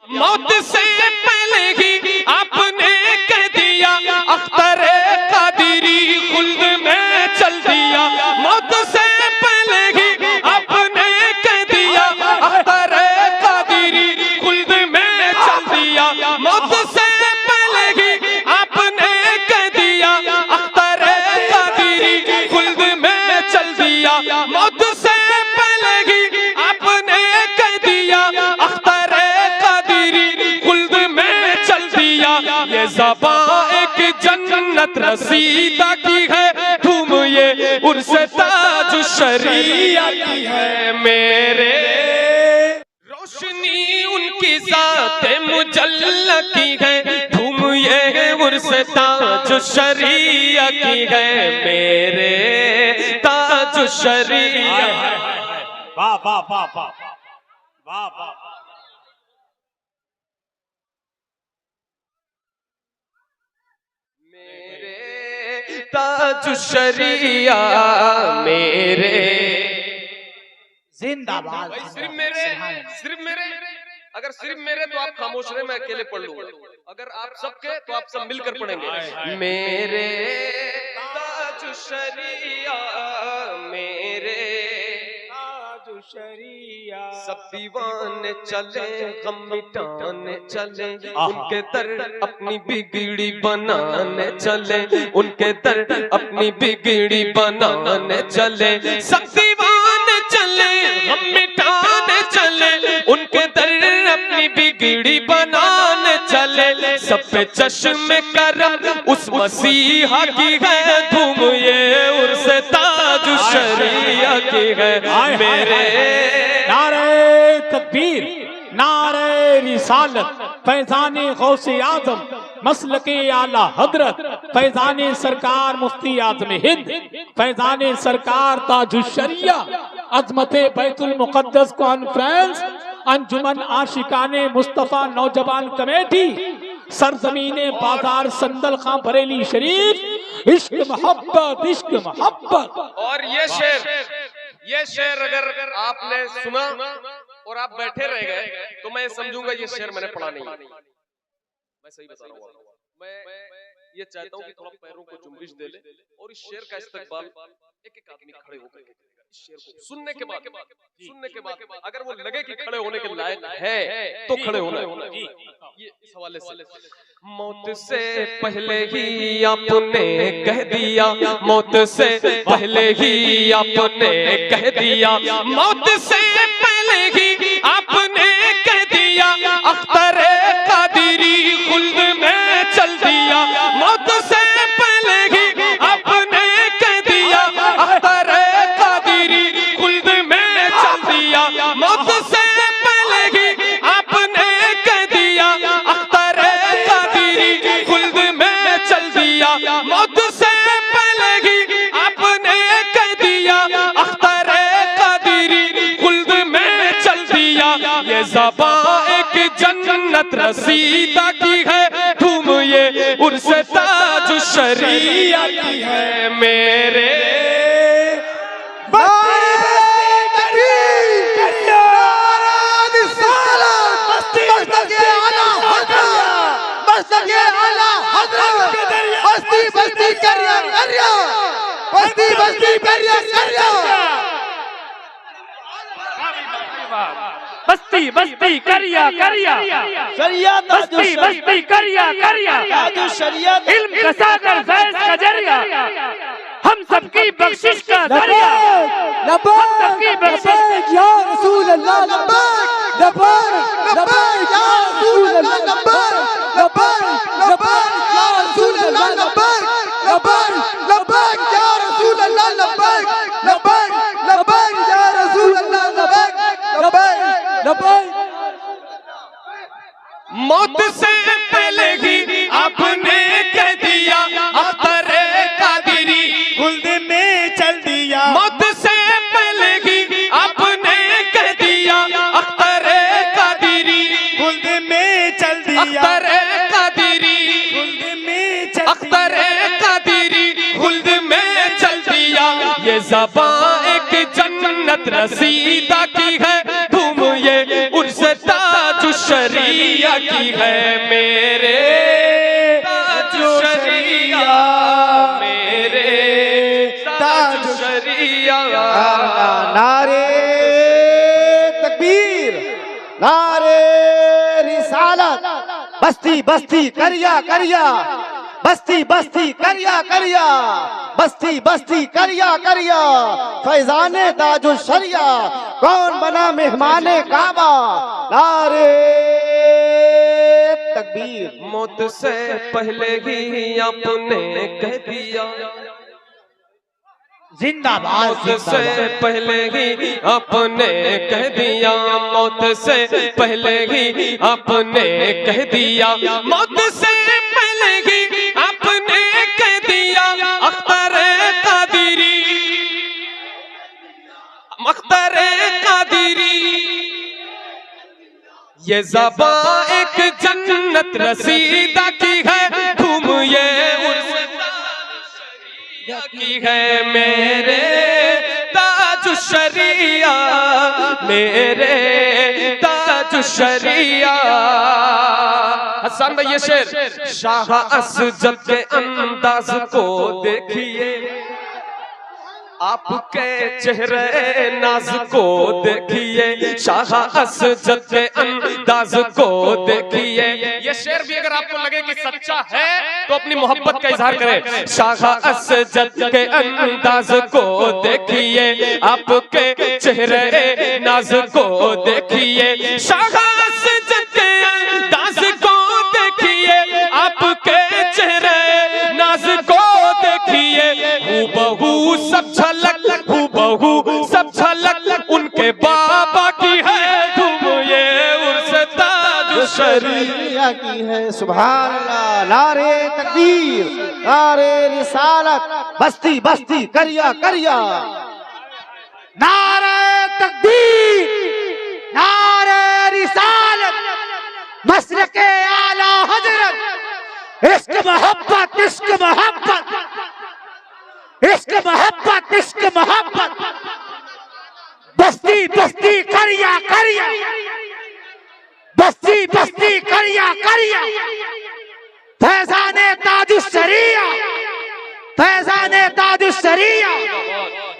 मौत से पहले ही आपने कह दिया अख्तर कादिरी खुल्द में चल दिया। मौत से पहले ही आपने कह दिया अख्तर कादिरी खुल्द में चल दिया। मौत से पहले ही आपने कह दिया अख्तर कादिरी खुल्द में चल दिया। मौत से पहले ही आपने कह दिया अख्तर कादिरी खुल्द में चल दिया। ये ज़बान एक जन्नत रसीदा की है, धूम ये उर्स ताज शरीया की है। मेरे रोशनी उनकी ज़ाते मुजल्ला की है, धूम ये उर्स ताज शरीया की है। मेरे ताज शरीया। वाह वाह वाह वाह वाह वाह। मेरे ताज शरीया मेरे जिंदाबाद। सिर्फ मेरे अगर सिर्फ मेरे तो आप खामोश रहे, मैं अकेले पढ़ लूंगा। अगर आप सबके तो आप सब मिलकर पढ़ेंगे। मेरे ताज शरीया मेरे शरिया। सब दीवाने चले गम मिटाने चले, उनके दर अपनी बिगड़ी बनाने चले, उनके दर अपनी बिगड़ी बनाने चले। सब दीवाने चले गम मिटाने चले, उनके दर अपनी बिगड़ी बनाने चले। सब पे चश्मे करम उस मसीहा की है, धूम ये उर्स ताज शरिया की है। मेरे नारे तकबीर, नारे रिसालत, फैज़ाने गौसे आज़म, मसलके आला हजरत, फैज़ाने सरकार मुफ्ती आज़म हिंद, फैज़ाने सरकार ताजुश्शरिया, अज़मते बैतुल मुक़द्दस कॉन्फ्रेंस, अंजुमन आशिकाने मुस्तफ़ा नौजवान कमेटी, सरजमीने बाजार संदल खां बरेली शरीफ। इश्क मोहब्बत। और ये शेर अगर आपने सुना और आप बैठे रह गए तो मैं समझूंगा ये शेर मैंने पढ़ा नहीं। मैं सही बता रहा हूँ, मैं ये चाहता हूँ कि थोड़ा पैरों को जुम्बिश दे ले और इस शेर का इस्तकबाल एक एक आदमी खड़े होकर इस शेर को सुनने के बाद अगर वो लगे कि खड़े होने के लायक है तो खड़े होना। ये इस हवाले से मौत से पहले ही आपने कह दिया, मौत से पहले ही आपने कह दिया, मौत से पहले ही आपने कह दिया अख्तर कादिरी खुल्द में चल दिया। मौत से पहले ही आपने कह दिया अख्तर कादिरी खुल्द में चल दिया। मौत से पहले ही आपने कह दिया अख्तर कादिरी खुल्द में चल दिया। मौत से पहले ही आपने कह दिया अख्तर कादिरी खुल्द में चल दिया। ये ज़बान एक जन्नत रसीदा की है, धूम ये उर्स ताज शरिया की है। मेरे बस्ती बस्ती करिया करिया बस्ती करिया इल्म का सागर फैज़ का जरिया, हम सबकी बख्शिश का दरिया, हम सबकी बख्शिश या रसूल अल्लाह लब्बैक लब्बैक या रसूल अल्लाह लब्बैक या रसूल अल्लाह लब्बैक या रसूल अल्लाह लब्बैक या रसूल अल्लाह लब्बैक। मौत से पहले ही आपने कह दिया अख्तर कादिरी खुल्द में चल दिया। मौत से पहले ही आपने कह दिया अख्तर कादिरी खुल्द में चल दिया। अख्तर कादिरी खुल्द में चल दिया। अख्तर कादिरी खुल्द में चल दिया। ये ज़बान एक जन्नत रसीदा की है, धूम ये उर्स ताज शरीया शरिया की है मेरे ताजो शरिया, मेरे ताजो शरिया। नारे तकबीर, नारे रिसालत, बस्ती बस्ती करिया करिया, बस्ती बस्ती करिया करिया, बस्ती बस्ती करिया करिया, फैजाने ताजो शरिया, कौन बना मेहमाने काबा। नारे तकबीर। मौत से पहले ही आपने कह दिया, जिंदाबाद मौत से पहले ही आपने कह दिया, मौत से पहले ही आपने कह दिया, मौत से पहले ही आपने कह दिया, अख्तर कादिरी, अख्तर कादिरी। ये ज़बां एक जन्नत रसीदा की है, धूम ये उर्स की है मेरे ताज शरिया, मेरे ताज शरिया। हसन भाई ये शेर, शाह असजद के अंदाज को देखिए, आपके चेहरे नाज को देखिए, शाह असजद के अंदाज को देखिए। ये शेर भी अगर आपको लगे कि सच्चा है तो अपनी मोहब्बत का इजहार करें। शाह असजद के अंदाज को देखिए, आपके चेहरे नाज को देखिए, शाह असजद के अंदाज को देखिए, आपके चेहरे नाज को देखिए। हूबहू सब झलक, हूबहू सब झलक उनके बाबा की है, धूम ये उर्स ताज शरिया की है। सुभान अल्लाह। नारे तकबीर, नारे रिसालत, बस्ती बस्ती करिया करिया। नारे तकबीर, नारे रिसालत, मसलके आला हजरत, इश्क मोहब्बत, इश्क मोहब्बत, इश्क मोहब्बत, इश्क मोहब्बत, बस्ती बस्ती करिया करिया, बस्ती बस्ती करिया करिया, फैजाने ताजुश शरिया, फैजाने ताजुश शरिया,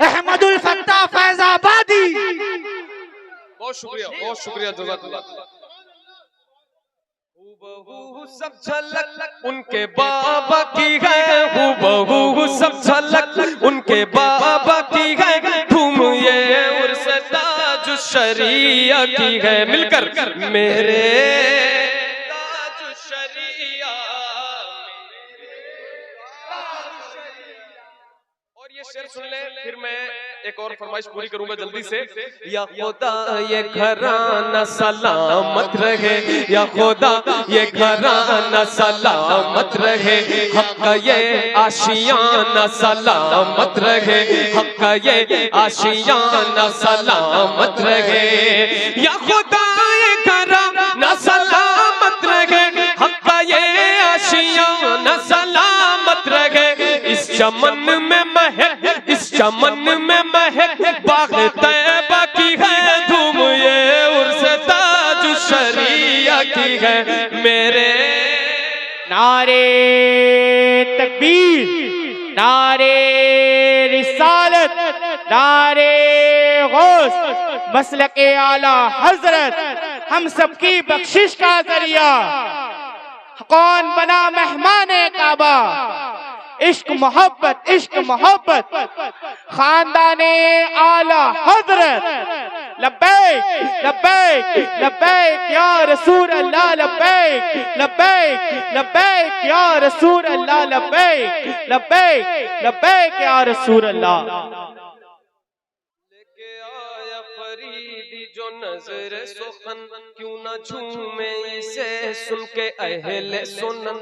अहमदुल फत्ता फैजाबादी। बहुत शुक्रिया जज़ाकल्लाह। हूबहू सब झलक उनके बाबा की है, हूबहू सब झलक उनके बाबा की है, धूम ये उर्स ताज शरिया की है। मिलकर मेरे ताज शरिया। और ये शेर सुन ले, फिर मैं एक और फरमाइश पूरी करूंगा जल्दी से। या खुदा ये घराना सलामत रहे, या खुदा ये घराना सलामत रहे, हक का ये आशियाना सलामत रहे, हक का ये आशियाना सलामत रहे। या खुदा ये घराना सलामत रहे, हक का ये आशियाना सलामत रहे। इस चमन में महक, इस चमन में महक बाग तैयबा की है, धूम ये उर्स ताज शरिया की है मेरे। नारे तकबीर, नारे रिसालत, नारे गौस, मसलके आला हजरत, हम सबकी बख्शिश का जरिया, कौन बना मेहमाने काबा। इश्क मोहब्बत, इश्क मोहब्बत, खानदाने आला हजरत। लब्बैक लब्बैक लब्बैक या रसूल अल्लाह, लब्बैक लब्बैक लब्बैक या रसूल अल्लाह, लब्बैक लब्बैक लब्बैक या रसूल अल्लाह। लेके आया फरीदी जो नजर सुखन, क्यों न झूमे इसे सुन के अहले सुनन।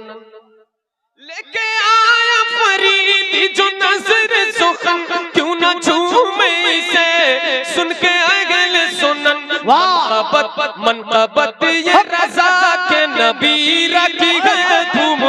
लेके आया फरीदी जो नजर सुखन, क्यों न झूमे इसे सुन के अहले सुनन। मनकबत मनकबत ये रजा के नबी रखी है, धूम